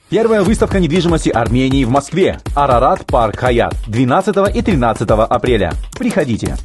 Первая выставка недвижимости Армении в Москве. Арарат Парк Хаят. 12 и 13 апреля. Приходите.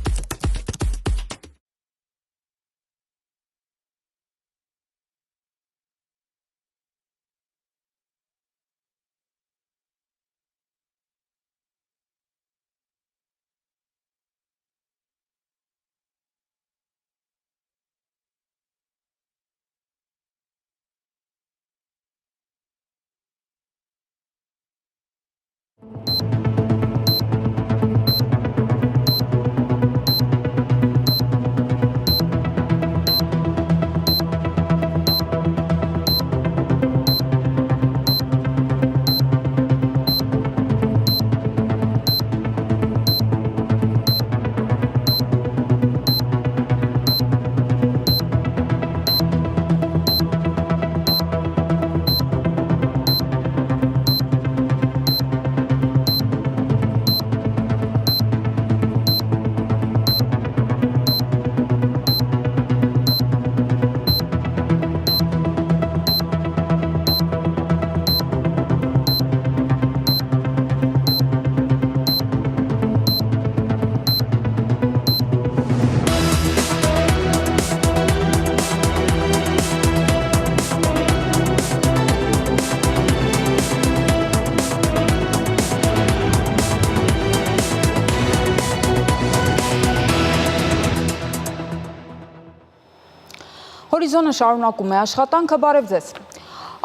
Հորիզոնը շարունակում է աշխատանքը, բարև ձեզ։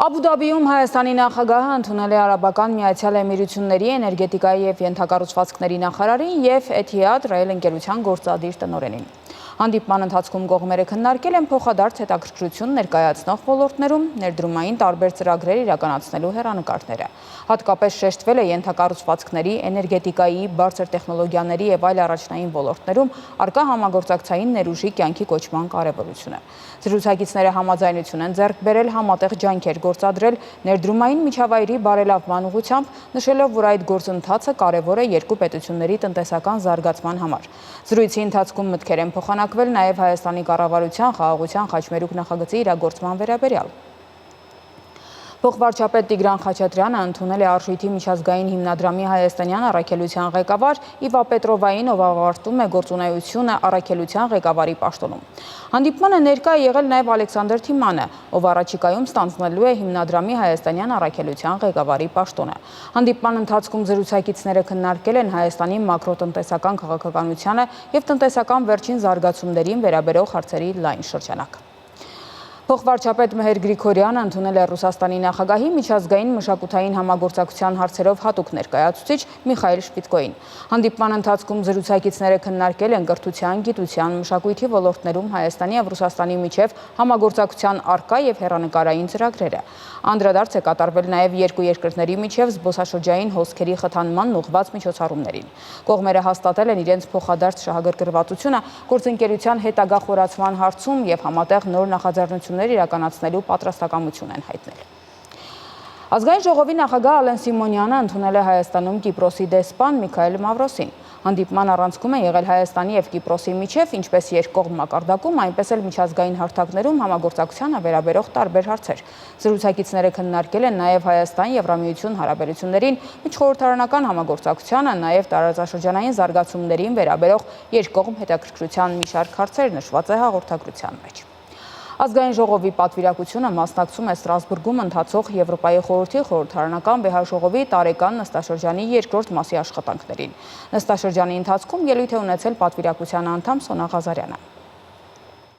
Աբու Դաբիում Հայաստանի նախագահը ընդունել է Արաբական Միացյալ Էմիրությունների էներգետիկայի և ենթակառուցվածքների նախարարին և Etihad Rail ընկերության գործադիր տնօրենին։ Հանդիպման ընթացքում կողմերը քննարկել են փոխադարձ հետաքրքրություն ներկայացնող ոլորտներում ներդրումային տարբեր ծրագրեր իրականացնելու հեռանկարները։ Հատկապես շեշտվել է ենթակառուցվածքների, էներգետիկայի, բարձր տեխնոլոգիաների և այլ առաջնային ոլորտներում առկա համագործակցային ներուժի կյանքի կոչման կարևորությունը։ Զրուցակիցները համաձայնություն են ձեռք բերել համատեղ ջանքեր գործադրել ներդրումային միջավայրի բարելավման ուղղությամբ, նշելով, որ այդ գործընթացը կարևոր է երկու պետությունների տնտեսական զարգացման համար։ Զրույցի ընթացքում մտքեր են փոխանակվել նաև Հայաստանի կառավարության խաղաղության խաչմերուկ նախագծի իրագործման վերաբերյալ։ Փոխվարչապետ Տիգրան Խաչատրյանը ընդունել է Արժույթի միջազգային հիմնադրամի հայաստանյան առաքելության ղեկավար Իվա Պետրովային, ով ավարտում է գործունեությունը առաքելության ղեկավարի պաշտոնում։ Հանդիպմանը ներկա է եղել նաև Ալեքսանդր Թիմանը, ով առաջիկայում ստանձնելու է հիմնադրամի հայաստանյան առաքելության ղեկավարի պաշտոնը։ Հանդիպման ընթացքում զրուցակիցները քննարկել են Հայաստանի մակրոտնտեսական քաղաքականությանը և տնտեսական վերջին զարգացումներին վերաբերող հարցերի լայն շրջանակ։ Փոխվարչապետ Մեհեր Գրիգորյանը ընդունել է Ռուսաստանի նախագահի միջազգային մշակութային համագործակցության հարցերով հատուկ ներկայացուցիչ Միխայիլ Շպիտկոին։ Հանդիպման ընթացքում զրուցակիցները քննարկել են կրթության, գիտության, մշակույթի ոլորտներում Հայաստանի և Ռուսաստանի միջև համագործակցության առկա և հեռանկարային ծրագրերը։ Անդրադարձ է կատարվել նաև երկու երկրների միջև զբոսաշրջային հոսքերի խթանմանն ուղղված միջոցառումներին։ Կողմերը հաստատել են իրենց փոխադարձ շահագրգռվածությունը գործընկերության հետագա խորացման հարցում և համատեղ նոր նախաձեռնություններ իրականացնելու պատրաստակամություն են հայտնել։ Ազգային ժողովի նախագահ Ալեն Սիմոնյանը ընդունել է Հայաստանում Կիպրոսի դեսպան Միքայել Մավրոսին։ Հանդիպման առանցքում է եղել Հայաստանի և Կիպրոսի միջև ինչպես երկկողմ մակարդակում, այնպես էլ միջազգային հարթակներում համագործակցությանը վերաբերող տարբեր հարցեր։ Զրուցակիցները քննարկել են նաև Հայաստան-Եվրամիություն հարաբերություններին, միջխորհրդարանական համագործակցությանը, նաև տարածաշրջանային զարգացումներին վերաբերող երկկողմ հետաքրքրության մի շարք հարցեր նշված է հաղորդագրության մեջ։ Ազգային ժողովի պատվիրակությունը մասնակցում է Ստրասբուրգում ընթացող Եվրոպայի խորհրդի խորհրդարանական վեհաժողովի տարեկան նստաշրջանի երկրորդ մասի աշխատանքներին։ Նստաշրջանի ընթացքում ելույթ է ունեցել պատվիրակության անդամ Սոնա Ղազարյանը։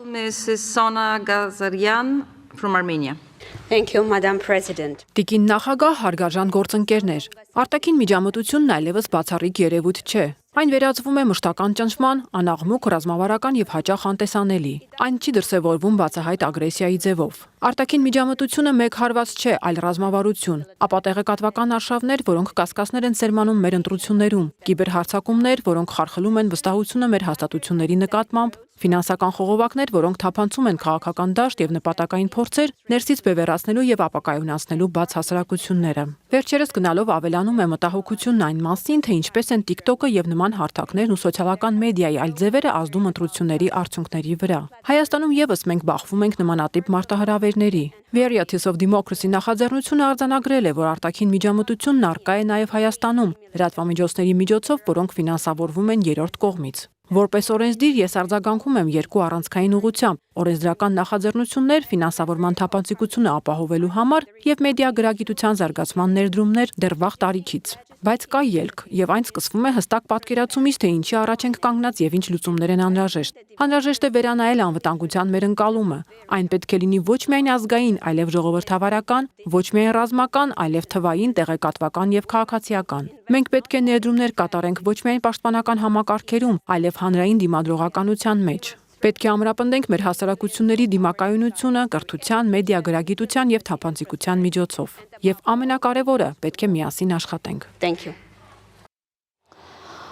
Mrs. Sona Ghazaryan from Armenia. Thank you, Madam President. Տիկին նախագահ, հարգարժան գործընկերներ, արտաքին միջամտությունն այլևս բացառիկ երևույթ չէ։ Այն վերածվում է մշտական ճնշման, անաղմուկ, ռազմավարական և հաճախ անտեսանելի։ Այն չի դրսևորվում բացահայտ ագրեսիայի ձևով։ Արտաքին միջամտությունը մեկ հարված չէ, այլ ռազմավարություն, ապա տեղեկատվական արշավներ, որոնք կասկածներ են սերմանում մեր ընտրություններում, կիբերհարձակումներ, որոնք խարխլում են վստահությունը մեր հաստատությունների նկատմամբ, Ֆինանսական խողովակներ, որոնք թափանցում են քաղաքական դաշտ եւ նպատակային փորձեր, ներսից բևեռացնելու եւ ապակայունացնելու բաց հասարակությունները։ Վերջերս գնալով ավելանում է մտահոգությունն այն մասին, թե ինչպես են TikTok-ը եւ նման հարթակներն ու սոցիալական մեդիայի այլ ձևերը ազդում ընտրությունների արդյունքների վրա։ Հայաստանում եւս մենք բախվում ենք նմանատիպ մարտահրավերների։ Varieties of Democracy նախաձեռնությունը արձանագրել է, որ արտաքին միջամտությունն առկա է նաև Հայաստանում, լրատվամիջոցների միջոցով, որոնք ֆինանսավորվում են երրորդ կողմից։ Որպես օրենսդիր ես արձագանքում եմ երկու առանցքային ուղղությամբ՝ օրենսդրական նախաձեռնություններ, ֆինանսավորման թափանցիկությունը ապահովելու համար եւ մեդիա գրագիտության զարգացման ներդրումներ դեռ վաղ տարիքից։ Բայց կա ելք, եւ այն սկսվում է հստակ պատկերացումից, թե ինչի առաջ ենք կանգնած եւ ինչ լուծումներ են անհրաժեշտ։ Անհրաժեշտ է վերանայել անվտանգության մեր ընկալումը։ Այն պետք է լինի ոչ միայն ազգային, այլև ժողովրդավարական, ոչ միայն ռազմական, այլև թվային, տեղեկատվական եւ քաղաքացիական։ Մենք պետք է ներդրումներ կատարենք ոչ միայն պաշտպանական համակարգերում, այլև հանրային դիմադրողականության մեջ։ Պետք է ամրապնդենք մեր հասարակությունների դիմակայունությունը կրթության, մեդիա գրագիտության եւ թափանցիկության միջոցով։ Եվ ամենակարևորը, պետք է միասին աշխատենք։ Thank you.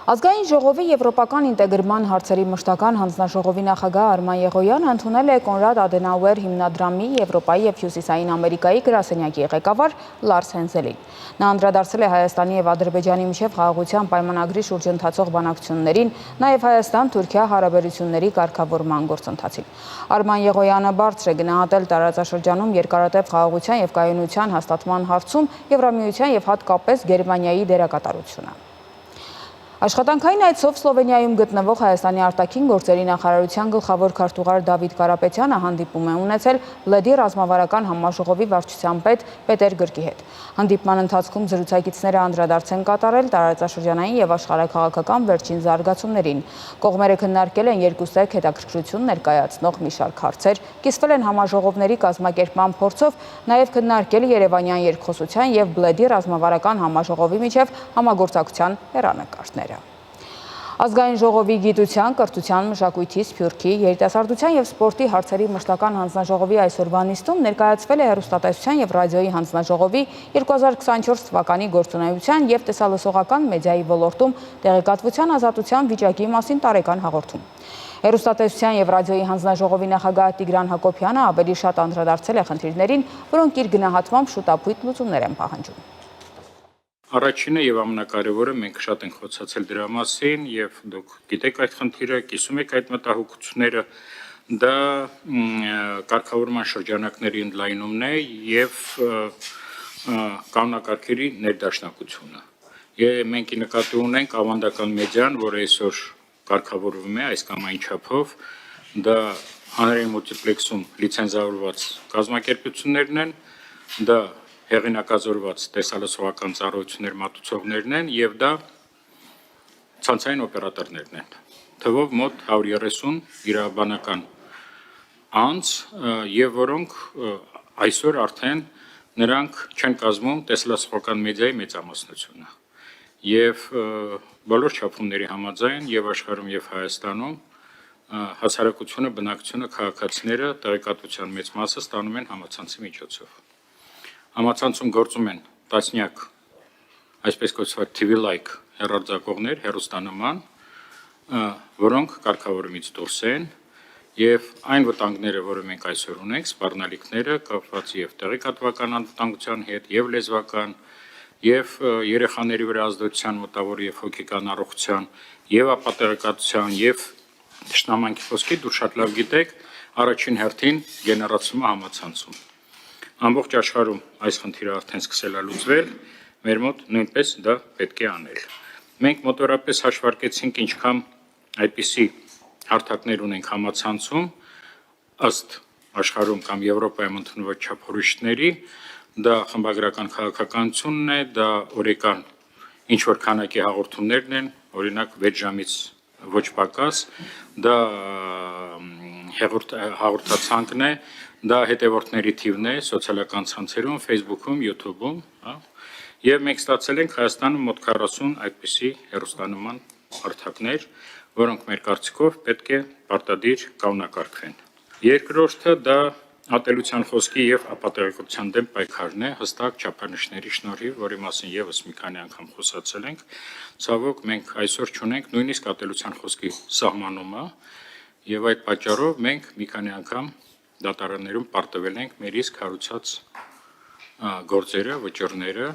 Ազգային ժողովի եվրոպական ինտեգրման հարցերի մշտական հանձնաժողովի նախագահ Արման Եղոյանը ընդունել է Կոնրադ Ադենաուեր հիմնադրամի Եվրոպայի եւ Հյուսիսային Ամերիկայի գրասենյակի ղեկավար Լարս Հենզելին։ Նա անդրադարձել է Հայաստանի եւ Ադրբեջանի միջև խաղաղության պայմանագրի շուրջ ընթացող բանակցություններին, նաեւ Հայաստան-Թուրքիա հարաբերությունների կարգավորման գործընթացին։ Արման Եղոյանը բարձր է գնահատել տարածաշրջանում երկարատև խաղաղության եւ կայունության հաստատման հարցում Եվրամիության եւ հատկապես Գերմանիայի դերակատարությունը։ Աշխատանքային այցով Սլովենիայում գտնվող Հայաստանի արտաքին գործերի նախարարության գլխավոր քարտուղար Դավիթ Կարապետյանը հանդիպում է ունեցել ԼԵԴ-ի ռազմավարական համաժողովի վարչության պետ Պետեր Գրկի հետ։ Հանդիպման ընթացքում զրուցակիցները անդրադարձ են կատարել տարածաշրջանային եւ աշխարհաքաղաքական վերջին զարգացումներին։ Կողմերը քննարկել են երկուստեք հետաքրքրություն ներկայացնող մի շարք հարցեր, կիսվել են համաժողովների կազմակերպման փորձով, նաեւ քննարկել Երևանյան երկխոսության եւ ԼԵԴ-ի ռազմավարական համաժողովի միջև համագործակցության հեռանկարներ։ Ազգային ժողովի գիտության, կրթության, մշակույթի, սփյուռքի, երիտասարդության եւ սպորտի հարցերի մշտական հանձնաժողովի այսօրվա նիստում ներկայացվել է հեռուստատեսության եւ ռադիոյի հանձնաժողովի 2024 թվականի գործունեության եւ տեսալսողական մեդիայի ոլորտում տեղեկատվության ազատության վիճակի մասին տարեկան հաղորդում։ Հեռուստատեսության եւ ռադիոյի հանձնաժողովի նախագահ Տիգրան Հակոբյանը ավելի շատ անդրադարձել է խնդիրներին, որոնք իր գնահատմամբ շուտապույտ լուծումներ են պահանջում։ Առաջինը եւ ամենակարևորը մենք շատ ենք խոսացել դրա մասին եւ դուք գիտեք այդ խնդիրը, կիսում եք այդ մտահոգությունները, դա կարգավորման շրջանակների ընդլայնումն է եւ կանոնակարգերի ներդաշնակությունը։ Եվ մենք նկատի ունենք ավանդական մեդիան, որը այսօր կարգավորվում է այս կամ այն չափով, դա հանրային մուլտիպլեքսում լիցենզավորված կազմակերպություններն են, դա հեղինակազորված տեսալսողական ծառայություններ մատուցողներն են եւ դա ցանցային օպերատորներն են։ Թվով մոտ 130 իրավաբանական անձ եւ որոնք այսօր արդեն նրանք չեն կազմում տեսալսողական մեդիայի մեծամասնությունը։ Եվ բոլոր չափումների համաձայն եւ աշխարհում եւ Հայաստանում հասարակությունը, բնակչությունը, քաղաքացիները տեղեկատվության մեծ մասը ստանում են համացանցի միջոցով։ Համացանցում գործում են տասնյակ, այսպես կոչված TV-like հեռարձակողներ, հեռուստանման, որոնք կարգավորումից դուրս են եւ այն վտանգները, որը մենք այսօր ունենք, սպառնալիքները կապված եւ տեղեկատվական անվտանգության հետ, եւ լեզվական, եւ երեխաների վրա ազդեցության մտավոր եւ հոգեկան առողջության, եւ ապատեղեկատվության, եւ ճշտամանքի խոսքի դուք շատ լավ գիտեք, առաջին հերթին գեներացումը համացանցում։ Ամբողջ աշխարհում այս խնդիրը արդեն սկսել է լուծվել, մեր մոտ նույնպես դա պետք է անել։ Մենք մոտորապես հաշվարկեցինք ինչքան այդպիսի հարթակներ ունենք համացանցում, ըստ աշխարհում կամ Եվրոպայում ընդունված չափորոշիչների, դա խմբագրական քաղաքականությունն է, դա օրեկան ինչ որ քանակի հաղորդումներն են, օրինակ 6 ժամից ոչ պակաս, դա հաղորդացանքն է, դա հետևորդների թիվն է սոցիալական ցանցերում, Facebook-ում, YouTube-ում, եւ մենք ստացել ենք Հայաստանում մոտ 40 այդպիսի հեռուստանման հարթակներ, որոնք մեր կարծիքով պետք է պարտադիր կանոնակարգվեն։ Երկրորդը դա ատելության խոսքի եւ ապատեղեկատվության դեմ պայքարն է, հստակ չափանիշների շնորհիվ, որի մասին եւս մի քանի անգամ խոսացել ենք։ Ցավոք մենք այսօր չունենք նույնիսկ ատելության խոսքի սահմանումը Եվ այդ պատճառով մենք մի քանի անգամ դատարաններում պարտվել ենք մեր իսկ հարուցած գործերը, վճռները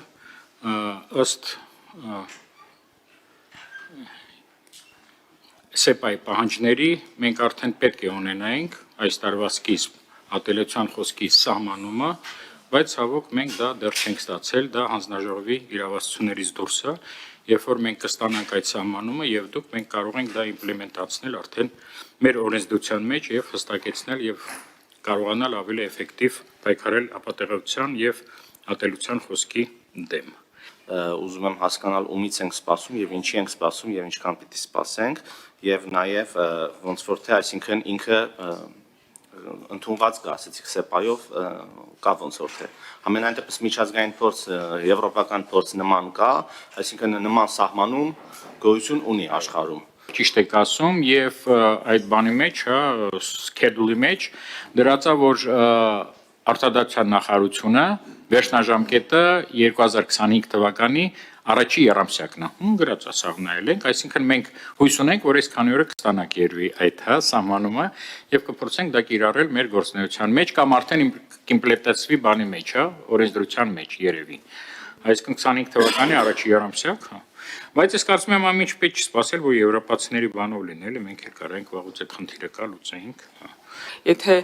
ըստ ՍԵՊԱ-ի պահանջների մենք արդեն պետք է ունենայինք այս տարվա սկիզբ ատելության խոսքի սահմանումը, բայց ցավոք մենք դա դեռ չենք ստացել, դա հանձնաժողովի իրավասություններից դուրս է, երբ որ մենք կստանանք այդ սահմանումը եւ դուք մենք կարող ենք դա իմպլեմենտացնել արդեն մեր օրենսդրության մեջ եւ հստակեցնել եւ կարողանալ ավելի էֆեկտիվ պայքարել ապատեղեցության եւ ատելության խոսքի դեմ։ Ուզում եմ հասկանալ ումից ենք սպասում եւ ինչի ենք սպասում եւ ինչքան պիտի սպասենք եւ նաեւ ոնց որ թե այսինքն ինքը ընդունված կա, ասեցիք ՍԵՊԱ-ով կա ոնց որ թե ամենայն դեպս միջազգային փորձ եվրոպական փորձ նման կա, այսինքն նման սահմանում գոյություն ունի աշխարհում։ Ճիշտ եք ասում եւ այդ բանի մեջ, schedule-ի մեջ դրածա որ արտադատության նախարարությունը վերջնաժամկետը 2025 թվականի առաջի երամսյակն է։ Գրած է սաղ նայել ենք, այսինքն մենք հույս ունենք, որ այսքանի օրը կստանանք երևի այդ սահմանումը եւ կփորձենք դա կիրառել մեր գործունեության մեջ կամ արդեն իմպլեմենտացվի բանի մեջ, օրենսդրության մեջ երևի։ Այսինքն 25 թվականի առաջի երամսյակ, բայց ես կարծում եմ ամեն ինչ պետք չի սпасել, որ եվրոպացիների բանով լինել, մենք էլ կարենք վաղուց այդ խնդիրը կա լուծեինք։ Եթե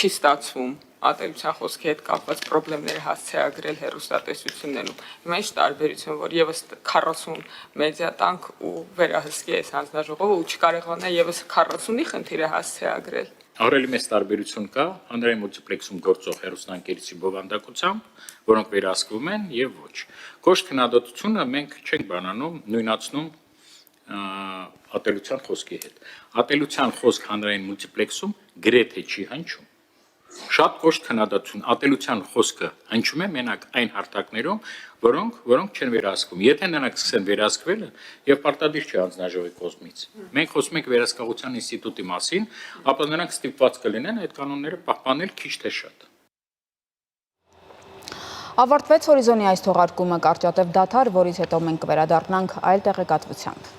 չի ստացվում ատելության խոսքի հետ կապված խնդիրները հասցեագրել հեռուստատեսություններում։ Հիմա ինչ տարբերություն, որ եւս 40 մեդիա տանք ու վերահսկի այս հանձնաժողովը ու չկարողանա եւս 40-ի խնդիրը հասցեագրել։ Ավելի մեծ տարբերություն կա հանրային մուլտիպլեքսում գործող հեռուստաընկերությունների բովանդակությամբ, որոնք վերահսկվում են եւ ոչ։ Կոշտ քննադատությունը մենք չենք բանանում, նույնացնում ատելության խոսքի հետ։ Ատելության խոսք հանրային մուլտիպլեքսում գրեթե չի հնչում։ Շատ կոշտ քննադատություն ատելության խոսքը հնչում է մենակ այն հարթակներում, որոնք չեն վերահսկվում։ Եթե նրանք սկսեն վերահսկվել եւ պարտադիր չի հանձնաժողովի կողմից։ Մենք խոսում ենք վերահսկողության ինստիտուտի մասին, ապա նրանք ստիպված կլինեն այդ կանոնները պահպանել քիչ թե շատ։ Ավարտվեց հորիզոնի այս թողարկումը, կարճատև դադար, որից հետո մենք կվերադառնանք այլ տեղեկատվությամբ։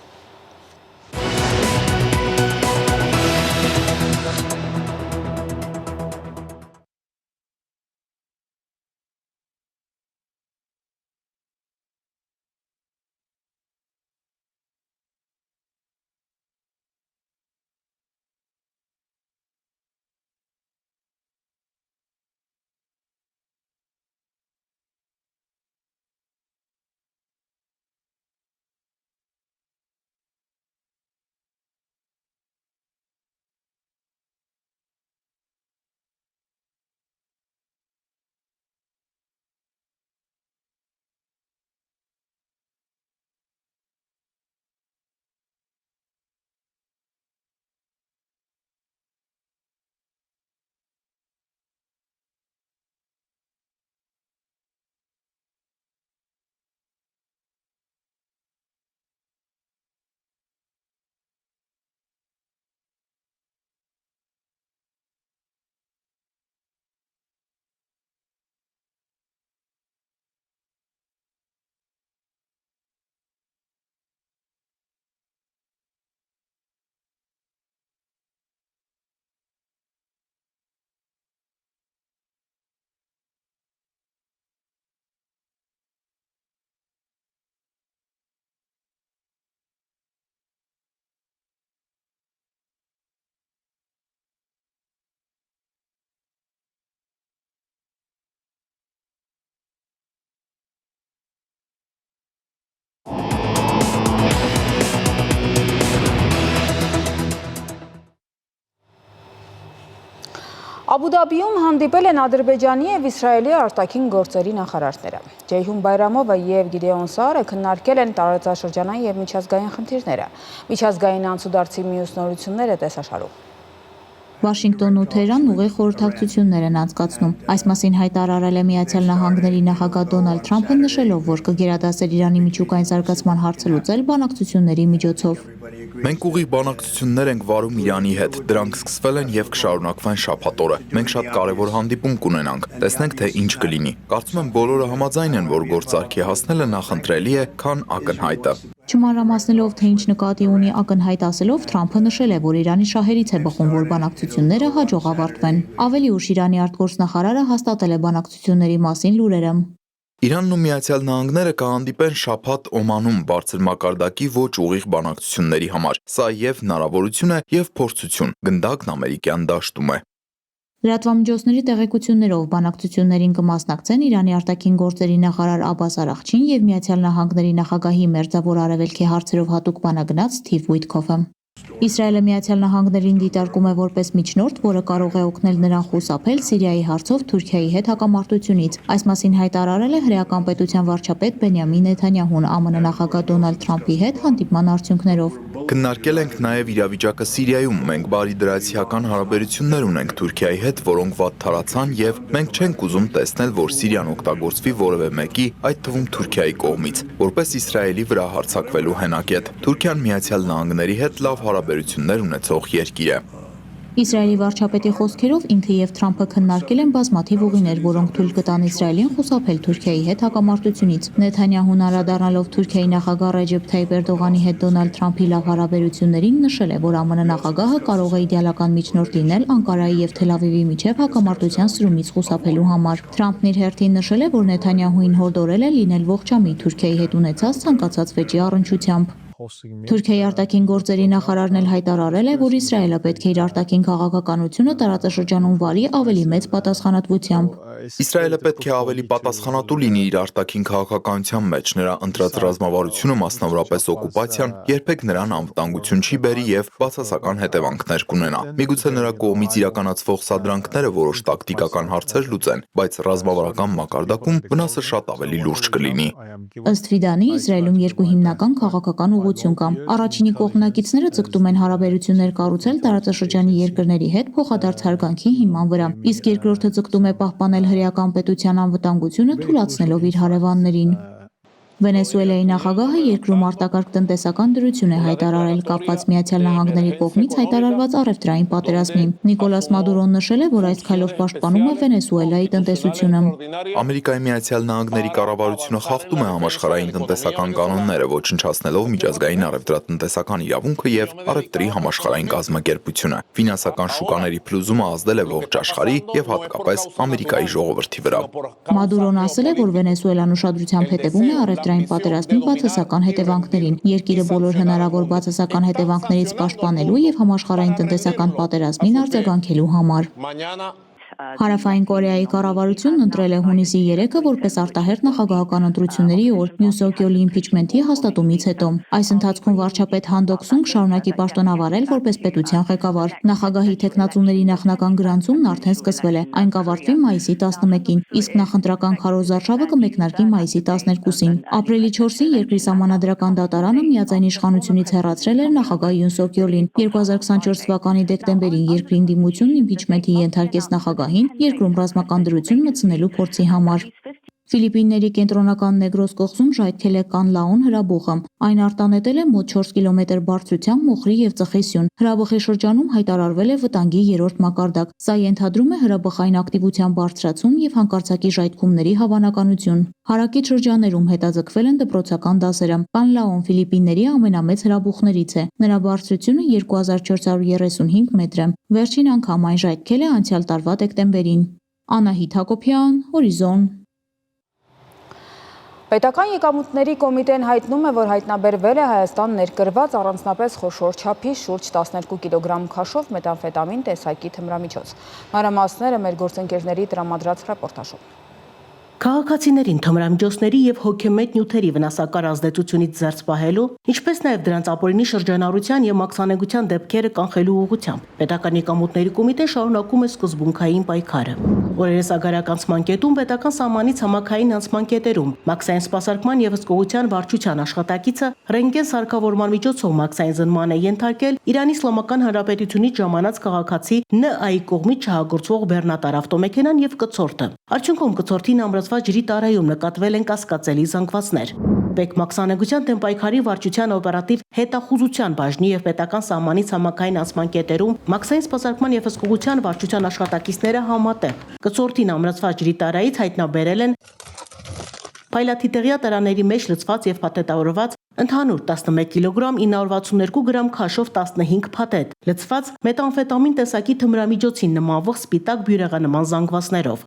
Աբու Դաբիում հանդիպել են Ադրբեջանի եւ Իսրայելի արտաքին գործերի նախարարները։ Ջեյհուն Բայրամովը եւ Գիդեոն Սարը քննարկել են տարածաշրջանային եւ միջազգային խնդիրները։ Միջազգային անցուդարձի մյուս նորությունները տեսաշարում։ Վաշինգտոնն ու Թեհրանն ուղիղ խորհրդակցություններ են անցկացնում։ Այս մասին հայտարարել է Միացյալ Նահանգների նախագահ Դոնալդ Թրամփը, նշելով, որ կգերադասեր Իրանի միջուկային զարգացման հարցը լուծել բանակցությունների միջոցով։ Մենք ուղիղ բանակցություններ ենք վարում Իրանի հետ, դրանք սկսվել են եւ կշարունակվեն շաբաթ օրը։ Մենք շատ կարեւոր հանդիպում կունենանք, տեսնենք թե ինչ կլինի։ Կարծում եմ բոլորը համաձայն են, որ գործարքի հասնելը նախընտրելի է, քան ակնհայտը։ Չմանրամասնելով, թե ինչ նկատի ունի ակնհայտ ասելով, Թրամփը նշել է, որ Իրանի շահերից է բխում, որ բանակցությունները հաջող ավարտվեն։ Ավելի ուշ Իրանի արտգործնախարարը հաստատել է բանակցությունների մասին լուրերը։ Իրանն ու Միացյալ Նահանգները կհանդիպեն շաբաթ Օմանում բարձր մակարդակի ոչ ուղիղ բանակցությունների համար։ Սա եւ հնարավորություն է եւ փորձություն։ Գնդակն ամերիկյան դաշտում է։ Լրատվամիջոցների տեղեկություններով բանակցություններին կմասնակցեն Իրանի արտաքին գործերի նախարար Աբբաս Արաղչին եւ Միացյալ Նահանգների նախագահի մերձավոր արևելքի հարցերով հատուկ բանագնաց Սթիվ Ուիթքոֆը։ Իսրայելը Միացյալ Նահանգներին դիտարկում է որպես միջնորդ, որը կարող է օգնել նրան խուսափել Սիրիայի հարցով Թուրքիայի հետ հակամարտությունից։ Այս մասին հայտարարել է հրեական պետության վարչապետ Բենյամին Նեթանյահուն ԱՄՆ նախագահ Դոնալդ Թրամփի հետ հանդիպման արդյունքներով։ Քննարկել ենք նաև իրավիճակը Սիրիայում։ Մենք բարիդրացիական հարաբերություններ ունենք Թուրքիայի հետ, որոնք վատ թարացան, եւ մենք չենք ուզում տեսնել, որ Սիրիան օգտագործվի որևէ մեկի, այդ թվում Թուրքիայի կողմից, որպես Իսրայելի վրա հարձակվելու հենակետ։ Թուրքիան Միացյալ Նահանգների հետ լավ հարաբերություններ ունեցող երկիր է։ Իսրայելի վարչապետի խոսքերով ինքը եւ Թրամփը քննարկել են բազմաթիվ ուղիներ, որոնք թույլ կտան Իսրայելին խուսափել Թուրքիայի հետ հակամարտությունից։ Նեթանյահուն անդրադառնալով Թուրքիայի նախագահ Ռեջեփ Թայիպ Էրդողանի հետ Դոնալդ Թրամփի լավ հարաբերություններին նշել է, որ ԱՄՆ նախագահը կարող է իդեալական միջնորդ լինել Անկարայի եւ Թել Ավիվի միջև հակամարտության սրումից խուսափելու համար։ Թրամփն իր հերթին նշել է, որ Նեթանյահուին հորդորել է լինել ողջամիտ Թուրքիայի հետ ունեցած ցանկացած վեճի առնչությամբ։ Թուրքիայի արտաքին գործերի նախարարն էլ հայտարարել է, որ Իսրայելը պետք է իր արտաքին քաղաքականությունը տարածաշրջանում վարի ավելի մեծ պատասխանատվությամբ։ Իսրայելը պետք է ավելի պատասխանատու լինի իր արտաքին քաղաքականության մեջ, նրա ընտրած ռազմավարությունը, մասնավորապես օկուպացիան, երբեք նրան անվտանգություն չի բերի եւ բացասական հետևանքներ կունենա։ Միգուցե նրա կողմից իրականացվող սադրանքները որոշ տակտիկական հարցեր լուծեն, բայց ռազմավարական մակարդակում վնասը շատ ավելի լուրջ կլինի։ Ըստ Ֆիդանի, Իսրայելում երկու հիմնական քաղաքական ուղղություն կա։ Առաջինի կողմնակիցները ձգտում են հարաբերություններ կառուցել տարածաշրջանի երկրների հետ փոխադարձ հարգանքի հիման վրա, իսկ երկրորդը ձգտում է պահպանել հրեական պետության անվտանգությունը, թույլատնելով իր հարևաններին։ Վենեսուելայի նախագահը երկրում արտակարգ տնտեսական դրություն է հայտարարել կապված Միացյալ Նահանգների կողմից հայտարարված առևտրային պատերազմին։ Նիկոլաս Մադուրոն նշել է, որ այս քայլով պաշտպանում է Վենեսուելայի տնտեսությունը։ Ամերիկայի Միացյալ Նահանգների կառավարությունը խախտում է համաշխարհային տնտեսական կանոնները, ոչնչացնելով միջազգային առևտրատնտեսական իրավունքը եւ առևտրի համաշխարհային կազմակերպությունը։ Ֆինանսական շուկաների փլուզումը ազդել է ողջ աշխարհի եւ հատկապես Ամերիկայի ժողովրդի վրա։ Մադուրոն ասել է, որ Վենեսուելան ուշադրությամբ հետևում է առևտրային պատերազմի բացասական հետևանքներին։ Երկիրը բոլոր հնարավոր բացասական հետևանքներից պաշտպանելու եւ համաշխարհային տնտեսական պատերազմին արձագանքելու համար։ Հարավային Կորեայի կառավարությունն ընտրել է հունիսի 3-ը որպես արտահերթ նախագահական ընտրությունների օր Յուն Սոկ-յոլի իմպիչմենթի հաստատումից հետո։ Այս ընթացքում վարչապետ Han Dok-sung շարունակի պաշտոնավարել որպես պետության ղեկավար։ Նախագահի թեկնածուների նախնական գրանցումն արդեն սկսվել է։ Այն կավարտվի մայիսի 11-ին, իսկ նախընտրական քարոզարշավը կմեկնարկի մայիսի 12-ին։ Ապրիլի 4-ին երկրի սահմանադրական դատարանը միաձայն իշխանությունից հեռացրել էր նախագահ Յուն Սոկ-յոլին։ 2024 թվականի դեկտեմբերին երկրի ընդդիմությունն իմպիչմենթի ենթարկեց նախագահին երկրում ռազմական դրություն մտցնելու փորձի համար։ Ֆիլիպինների կենտրոնական Նեգրոս կղզում ժայթքել է Қан Լաոն հրաբուխը։ Այն արտանետել է մոտ 4 կիլոմետր բարձրությամբ մոխրի եւ ծխի սյուն։ Հրաբխի շրջանում հայտարարվել է վտանգի 3-րդ մակարդակ։ Սա ենթադրում է հրաբխային ակտիվության բարձրացում եւ հանկարծակի ժայթքումների հավանականություն։ Հարակից շրջաներում հետաձգվել են դպրոցական դասերը։ Қан Լաոն Ֆիլիպինների ամենամեծ հրաբուխներից է։ Նրա բարձրությունը 2435 մետր է։ Վերջին անգամ այն ժայթքել է անցյալ տարվա դեկտեմբերին։ Անահիտ Հակոբյան, Հորիզոն։ Պետական եկամուտների կոմիտեն հայտնում է, որ հայտնաբերվել է Հայաստան ներկրված առանձնապես խոշոր չափի շուրջ 12 կիլոգրամ քաշով մեթամֆետամին տեսակի թմրամիջոց։ Մանրամասները մեր գործընկերների տրամադրած ռեպորտաժում։ Քաղաքացիներին թմրամիջոցների եւ հոգեմետ նյութերի վնասակար ազդեցությունից զերծ պահելու, ինչպես նաեւ դրանց ապօրինի շրջանառության եւ մաքսանեկության դեպքերը կանխելու ուղղությամբ Պետական եկամուտների կոմիտեն շարունակում է սկզբունքային պայքարը։ Օրերս ագարականցման կետում պետական սահմանից համակային անցման կետերում մաքսային սպասարկման եւ հսկողության վարչության աշխատակիցը ռենտգեն սարքավորման միջոցով մաքսային զննման է ենթարկել Իրանի Իսլամական Հանրապետությունից ժամանած քաղաքացի ՆԱ-ի կողմից չհագործվող բեռնատար ավտոմեքենան եւ կցորդը։ Արդյունքում կցորդին ամրացված ջրի տարայում նկատվել են կասկածելի զանգվածներ։ Պետ մաքսանեկության դեմ պայքարի վարչության օպերատիվ հետախուզության բաժնի եւ պետական սահմանից համակային անցման կետերում մաքսային սպասարկման եւ հսկողության վարչության աշխատակիցները համատեղ կցորդին ամրացված ջրի տարայից հայտնաբերել են փայլաթիթեղյա տարաների մեջ լցված եւ փաթեթավորված Ընդհանուր 11 կիլոգրամ 962 գրամ քաշով 15 փաթեթ, լցված մետամֆետամին տեսակի թմրամիջոցին նմանվող սպիտակ բյուրեղանման զանգվածներով։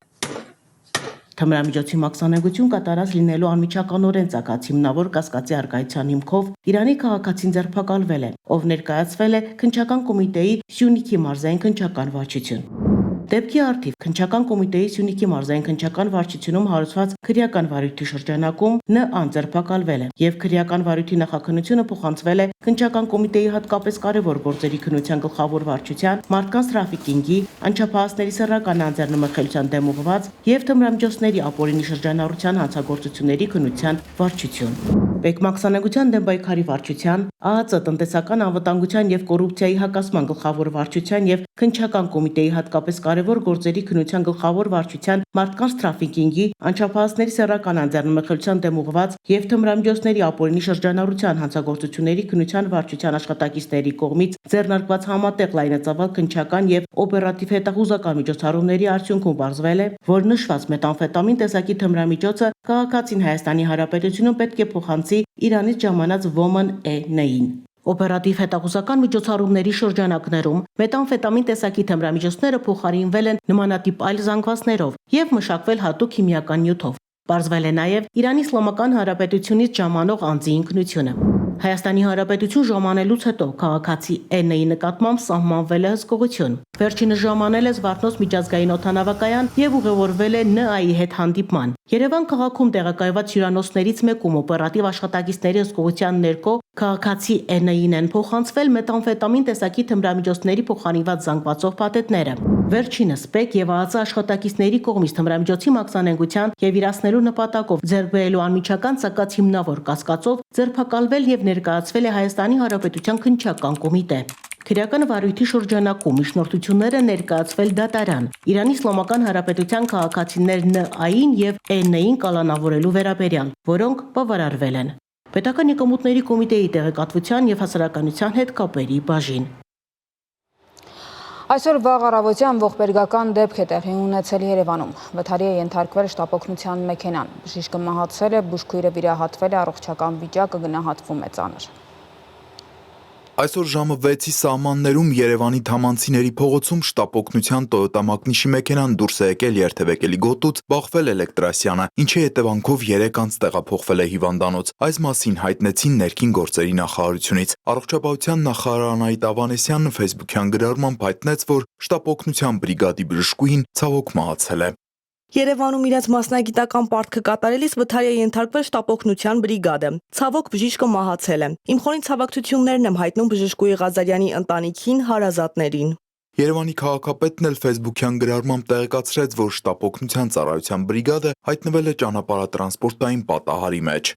Թմրամիջոցի մաքսանենգություն կատարած լինելու անմիջականորեն ծագած հիմնավոր կասկածի առկայության հիմքով Իրանի քաղաքացին ձերբակալվել է, ով ներկայացվել է քննչական կոմիտեի Սյունիքի մարզային քննչական վարչություն։ Դեպքի արդիվ քննչական կոմիտեի Սյունիքի մարզային քննչական վարչությունում հարուցված քրեական վարույթի շրջանակում ՆԱ-ն ձերբակալվել է եւ քրեական վարույթի նախաքննությունը փոխանցվել է քննչական կոմիտեի հատկապես կարևոր գործերի քննության գլխավոր վարչության, մարդկանց տրաֆիկինգի, անչափահասների սեռական անձեռնմխելիության դեմ ուղղված եւ թմրամիջոցների ապօրինի շրջանառության հանցագործությունների քննության վարչություն։ Բեկմաքսանենգության դեմ պայքարի վարչության, ԱԱԾ տնտեսական անվտանգության եւ կոռուպցիայի հակասման գլխավոր վարչության եւ քննչական կոմիտեի հատկապես կարևոր գործերի քննության գլխավոր վարչության, մարդկանց տրաֆիկինգի, անչափահասների սեռական անձեռնմխելիության դեմ ուղղված եւ թմրամիջոցների ապօրինի շրջանառության հանցագործությունների քննության վարչության աշխատակիցների կողմից ձեռնարկված համատեղ լայնածավալ քննչական եւ օպերատիվ հետախուզական միջոցառումների արդյունքում պարզվել է, որ նշված մետամֆետամին տեսակի թմրամիջոցը քաղաքացին Հայաստանի Հանրապետությունում պետք է փոխանցի Իրանից ժամանած Woman E-ին։ Օպերատիվ հետախուզական միջոցառումների շրջանակներում մետամֆետամին տեսակի թմրամիջոցները փոխարինվել են նմանատիպ այլ զանգվածներով եւ մշակվել հատուկ քիմիական նյութով։ Պարզվել է նաեւ Իրանի Իսլամական Հանրապետությունից ժամանող անձի ինքնությունը։ Հայաստանի Հանրապետություն ժամանելուց հետո քաղաքացի N-ի նկատմամբ սահմանվել է հսկողություն։ Վերջինս ժամանել է Զվարթնոց միջազգային օդանավակայան եւ ուղևորվել է ՆԱ-ի հետ հանդիպման։ Երևան քաղաքում տեղակայված հյուրանոցներից մեկում օպերատիվ աշխատակիցների հսկողության ներքո քաղաքացի N-ին են փոխանցվել մետամֆետամին տեսակի թմրամիջոցների փոխանցված զանգվածով փաթեթները։ Վերջինս ՊԵԿ եւ ԱԱԾ աշխատակիցների կողմից թմրամիջոցի մաքսանենգության եւ իրացնելու նպատակով ձեռք բերելու անմիջական ցակած հիմնավոր կասկածով ձերբակալվել եւ ներկայացվել է Հայաստանի Հանրապետության քննչական կոմիտե։ Քրեական վարույթի շրջանակում միջնորդությունները ներկայացվել դատարան Իրանի Իսլամական Հանրապետության քաղաքացիներ ՆԱ-ին եւ N-ին կալանավորելու վերաբերյալ, որոնք բավարարվել են։ Պետական եկամուտների կոմիտեի տեղեկատվության եւ հասարակայնության հետ կապերի բաժին։ Այսօր վաղ առավոտյան ողբերգական դեպք է տեղի ունեցել Երևանում։ Վթարի է ենթարկվել շտապօգնության մեքենան։ Բժիշկը մահացել է, բուժքույրը վիրահատվել է, առողջական վիճակը գնահատվում է ծանր։ Այսօր ժամը 6-ի սահմաններում Երևանի Թամանցիների փողոցում շտապօգնության Toyota Magnish-ի մեքենան դուրս է եկել երթևեկելի գոտուց, բախվել էլեկտրասյանը, ինչի հետևանքով 3 անձ տեղափոխվել է հիվանդանոց։ Այս մասին հայտնեցին ներքին գործերի նախարարությունից։ Առողջապահության նախարար Անահիտ Ավանեսյանը Facebook-յան գրառմամբ հայտնեց, որ շտապօգնության բրիգադի բժշկուհին ցավոք մահացել է։ Երևանում իրենց մասնագիտական պարտքը կատարելիս վթարի է ենթարկվել շտապօգնության բրիգադը։ Ցավոք բժիշկը մահացել է։ Իմ խորին ցավակցություններն եմ հայտնում բժշկուհի Ղազարյանի ընտանիքին, հարազատներին։ Երևանի քաղաքապետն էլ Facebook-յան գրառմամբ տեղեկացրեց, որ շտապօգնության ծառայության բրիգադը հայտնվել է ճանապարհատրանսպորտային պատահարի մեջ։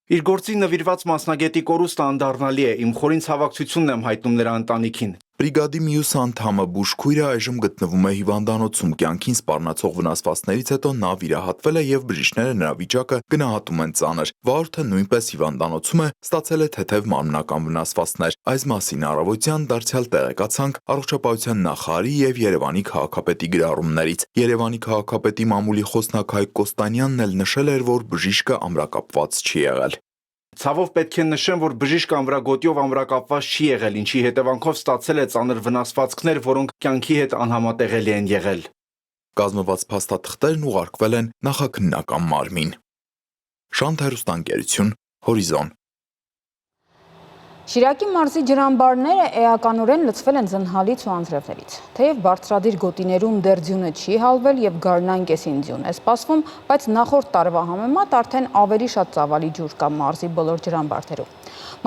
Իր գործին նվիրված մասնագետի կորուստը անդառնալի է, իմ խորին ցավակցությունն եմ հայտնում նրա ընտանիքին։ Բրիգադի մյուս անդամը բուժքույրը այժմ գտնվում է հիվանդանոցում, կյանքին սպառնացող վնասվածքներից հետո նա վիրահատվել է եւ բժիշկները նրա վիճակը գնահատում են ծանր։ Վարորդը նույնպես հիվանդանոցում է, ստացել է թեթև մարմնական վնասվածքներ։ Այս մասին առավոտյան դարձյալ տեղեկացանք առողջապահության նախարարի եւ Երևանի քաղաքապետի գրառումներից։ Երևանի քաղաքապետի մամուլի խոսնակ Հայկ Կոստանյանն էլ նշել էր, որ բժիշկը ամրակապված չի եղել։ Ցավով պետք է նշեմ, որ բժիշկը ամրագոտիով ամրակապված չի եղել, ինչի հետևանքով ստացել է ծանր վնասվածքներ, որոնք կյանքի հետ անհամատեղելի են եղել։ Կազմված փաստաթղթերն ուղարկվել են նախաքննական մարմին։ Շանթ հեռուստաընկերություն, Հորիզոն։ Շիրակի մարզի ջրամբարները էականորեն լցվել են զնհալից ու անձրևներից։ Թեև բարձրադիր գոտիներում դեռ ձյունը չի հալվել եւ գարնան կեսին ձյուն է սպասվում, բայց նախորդ տարվա համեմատ արդեն ավելի շատ ծավալի ջուր կա մարզի բոլոր ջրամբարներում։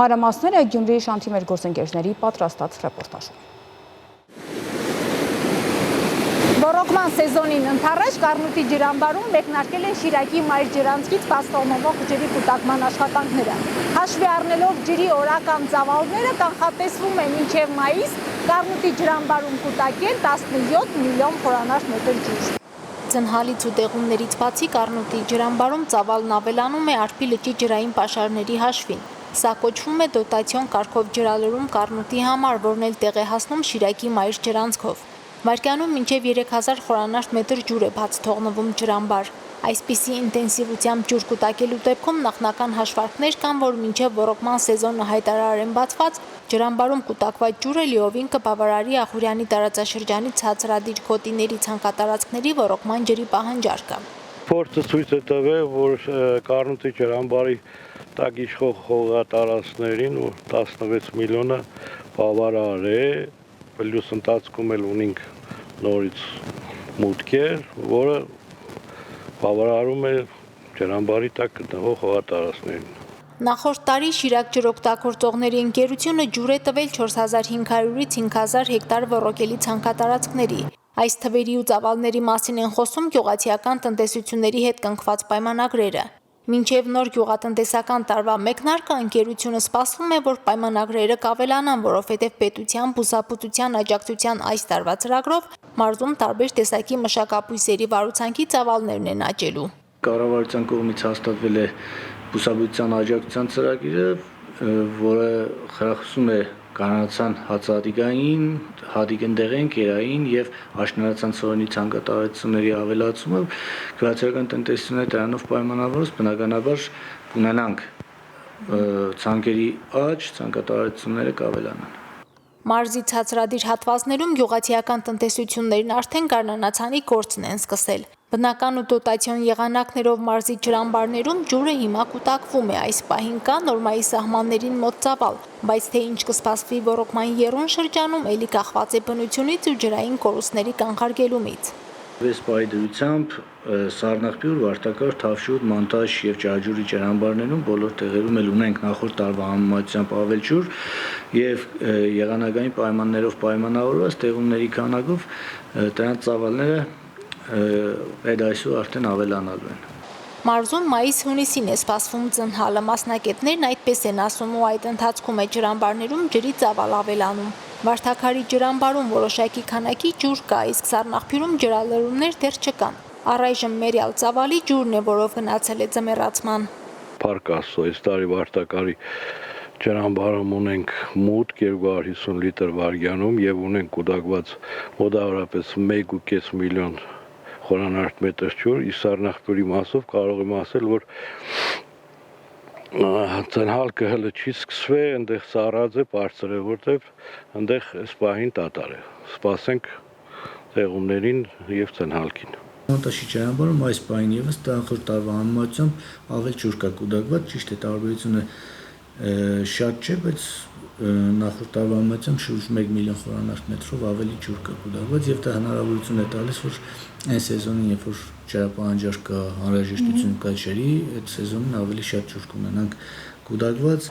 Մանրամասները Գյումրիի Շանթի մեր գործընկերների պատրաստած ռեպորտաժում։ Ռոռոկման սեզոնին ընդառաջ Կառնուտի ջրամբարում մեկնարկել են Շիրակի մայր ջրանցքից բացթողնվող ջրի կուտակման աշխատանքները։ Հաշվի առնելով ջրի օրական ծավալները կանխատեսվում է մինչև մայիս Կառնուտի ջրամբարում կուտակել 17 միլիոն խորանարդ մետր ջուր։ Ձնհալից ու տեղումներից բացի Կառնուտի ջրամբարում ծավալն ավելանում է Արփի լճի ջրային պաշարների հաշվին։ Սա կոչվում է դոտացիոն կարգով ջրալորում Կառնուտի համար, որն էլ տեղ է հասնում Շիրակի մայր ջրանցքով։ Վարկյանում մինչև 3000 խորանարդ մետր ջուր է բաց թողնվում ջրամբար։ Այսպիսի ինտենսիվությամբ ջուր կուտակելու դեպքում նախնական հաշվարկներ կան, որ մինչև ոռոգման սեզոնը հայտարարեն բացված, ջրամբարում կուտակված ջուրը լիովին կբավարարի Ախուրյանի տարածաշրջանի ցածրադիր գոտիների ցանկատարածքների ոռոգման ջրի պահանջարկը։ Փորձը ցույց է տվել, որ Կառնուտի ջրամբարի տակ իշխող հողատարածքներին ու 16 միլիոնը բավարար է, պլյուս ընթացքում էլ ունենք նորից մուտքեր, որը բավարարում է ջրամբարի տակ գտնվող հողատարածքներին։ Նախորդ տարի Շիրակ ջրօգտագործողների ընկերությունը ջուր է տվել 4500-ից 5000 հեկտար ոռոգելի ցանկատարածքների։ Այս թվերի ու ծավալների մասին են խոսում գյուղացիական տնտեսությունների հետ կնքված պայմանագրերը։ Մինչև նոր գյուղատնտեսական տարվա մեկնարկը ընկերությունը սպասում է, որ պայմանագրերը կավելանան, որովհետև պետության բուսաբուծության աջակցության այս տարվա ծրագրով մարզում տարբեր տեսակի մշակաբույսերի վարուցանքի ծավալներն են աճելու։ Կառավարության կողմից հաստատվել է բուսաբուծության աջակցության ծրագիրը, որը խրախուսում է կանանացան հացահատիկային, հատիկնդեղեն, կերային եւ աշնանացան ցորենի ցանկատարությունների ավելացումը գյուղացիական տնտեսությունների դրանով պայմանավորված բնականաբար ունենանք ցանկերի աճ, ցանկատարությունները կավելանան։ Մարզի ցածրադիր հատվածներում գյուղացիական տնտեսություններն արդեն գարնանացանի գործն են սկսել։ Բնական ու դոտացիոն եղանակներով մարզի ջրամբարներում ջուրը հիմա կուտակվում է, այս պահին կա նորմայի սահմաններին մոտ ծավալ, բայց թե ինչ կսպասվի ոռոգման եռուն շրջանում, էլի կախված է բնությունից ու ջրային կորուստների կանխարգելումից։ Այս պահի դրությամբ Սառնախբյուր, Վարդակար, Թավշուտ, Մանտաշ եւ Ջաջուրի ջրամբարներում բոլոր տեղերում էլ ունենք նախորդ տարվա համեմատությամբ ավել ջուր եւ եղանակային պայմաններով պայմանավորված տեղումների քանակով դրանց ծավալները այդ այսօր արդեն ավելանալու են։ Մարզում մայիս-հունիսին է սպասվում ծնհալը, մասնակետներն այդպես են ասում ու այդ ընթացքում է ջրամբարներում ջրի ծավալ ավելանում։ Վարդակարի ջրամբարում որոշակի քանակի ջուր կա, իսկ Սառնախբյուրում ջրալրումներ դեռ չկան։ Առայժմ մերյալ ծավալի ջուրն է, որով գնացել է ձմեռացման։ Փառք Աստծո, այս տարի Վարդակարի ջրամբարում ունենք մուտք 250 լիտր վայրկյանում եւ ունենք կուտակված մոտավորապես 1.5 միլիոն խորանարդ մետր ջուր, իսկ Սառնախբյուրի մասով կարող եմ ասել, որ ծնհալքը հələ չի սկսվել, այնտեղ սառած է, բարձր է, որտեղ այնտեղ այս պահին տատար է։ Սպասենք տեղումներին եւ ծնհալքին։ Մանտաշի ջրամբարում այս պահին եւս նախորդ տարվա համեմատությամբ ավել ջուր կա կուտակված, ճիշտ է, տարբերությունը շատ չէ, բայց նախորդ տարվա համեմատությամբ շուրջ 1 միլիոն խորանարդ մետրով ավելի ջուր կա կուտակված եւ դա հնարավորություն է տալիս, որ այն սեզոնին, երբ որ ջրապահանջարկ կա, անհրաժեշտություն կա ջրի, այդ սեզոնին ավելի շատ ջուր կունենանք կուտակված։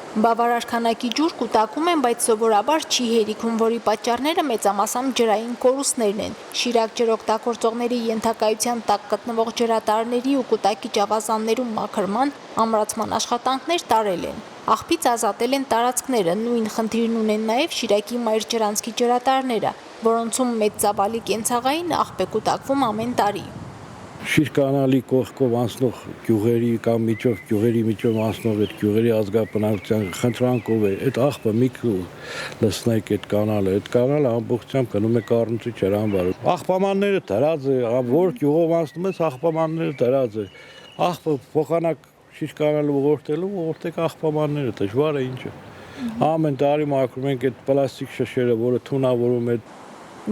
Բավարար քանակի ջուր կուտակում են, բայց սովորաբար չի հերիքում, որի պատճառները մեծամասամբ ջրային կորուստներն են։ Շիրակ ջրօգտագործողների ենթակայության տակ գտնվող ջրատարների ու կուտակիչ ավազաններում մաքրման, ամրացման աշխատանքներ տարել են։ Աղբից ազատել են տարածքները, նույն խնդիրն ունեն նաև Շիրակի Մայրջրանցքի ջրատարները, որոնցում մեծ ծավալի կենցաղային աղբ է կուտակվում ամեն տարի։ Շիրկանալի կողքով անցնող գյուղերի կամ գյուղերի միջով անցնող այդ գյուղերի ազգաբնակության խնդրանքով է այդ աղբը մի լցնեք այդ կանալը ամբողջությամբ գնում է Կառնուտի ջրամբար։ Աղբամանները դրած է, որ գյուղով անցնում ես աղբամանները դրած է։ Աղբը փոխանակ շիրկանալը ուղղորդեք աղբամանները, դժվար է ինչը։ Ամեն տարի մաքրում ենք այդ պլաստիկ շշերը, որը թունավորում է։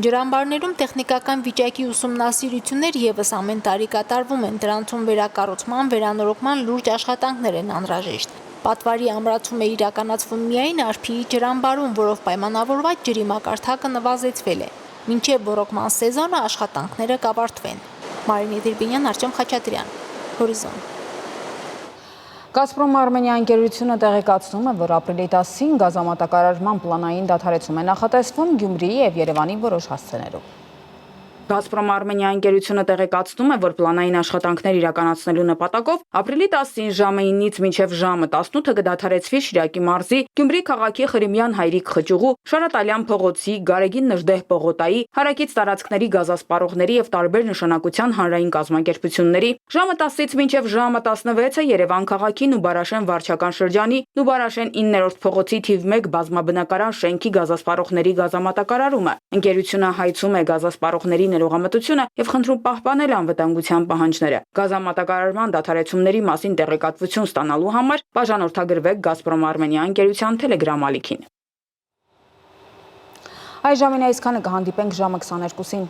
Ջրամբարներում տեխնիկական վիճակի ուսումնասիրություններ եւս ամեն տարի կատարվում են, դրանցում վերակառուցման, վերանորոգման լուրջ աշխատանքներ են անհրաժեշտ։ Պատվարի ամրացում է իրականացվում միայն Արփիի ջրամբարում, որով պայմանավորված ջրի մակարդակը նվազեցվել է։ Մինչև ոռոգման սեզոնը աշխատանքները կավարտվեն։ Մարինե Դիրբինյան, Արտյոմ Խաչատրյան, Հորիզոն։ Գազպրոմ Արմենիա ընկերությունը տեղեկացնում է, որ ապրիլի 10-ին գազամատակարարման պլանային դադարեցում է նախատեսվում Գյումրիի եւ Երևանի որոշ հասցեներում։ Գազպրոմ Արմենիա ընկերությունը տեղեկացնում է, որ պլանային աշխատանքներ իրականացնելու նպատակով ապրիլի 10-ին ժամը 9-ից մինչև ժամը 18-ը կդադարեցվի Շիրակի մարզի Գյումրի քաղաքի Խրիմյան Հայրիկ խճուղու, Շարատալյան փողոցի, Գարեգին Նժդեհ պողոտայի, հարակից տարածքների գազասպառողների եւ տարբեր նշանակության հանրային կազմակերպությունների, ժամը 10-ից մինչև ժամը 16-ը Երևան քաղաքի Նուբարաշեն վարչական շրջանի Նուբարաշեն 9-րդ փողոցի թիվ 1 բազմաբնակարան շենքի գազասպառողների գազամատակարարումը։ Ընկերությունը հայցում է գազասպառողների ներողամտությունը եւ խնդրում պահպանել անվտանգության պահանջները։ Գազամատակարարման դադարեցումների մասին տեղեկատվություն ստանալու համար բաժանորդագրվեք Գազպրոմ Արմենիա ընկերության Telegram ալիքին։ Այս ժամին այսքանը կհանդիպենք ժամը 22-ին։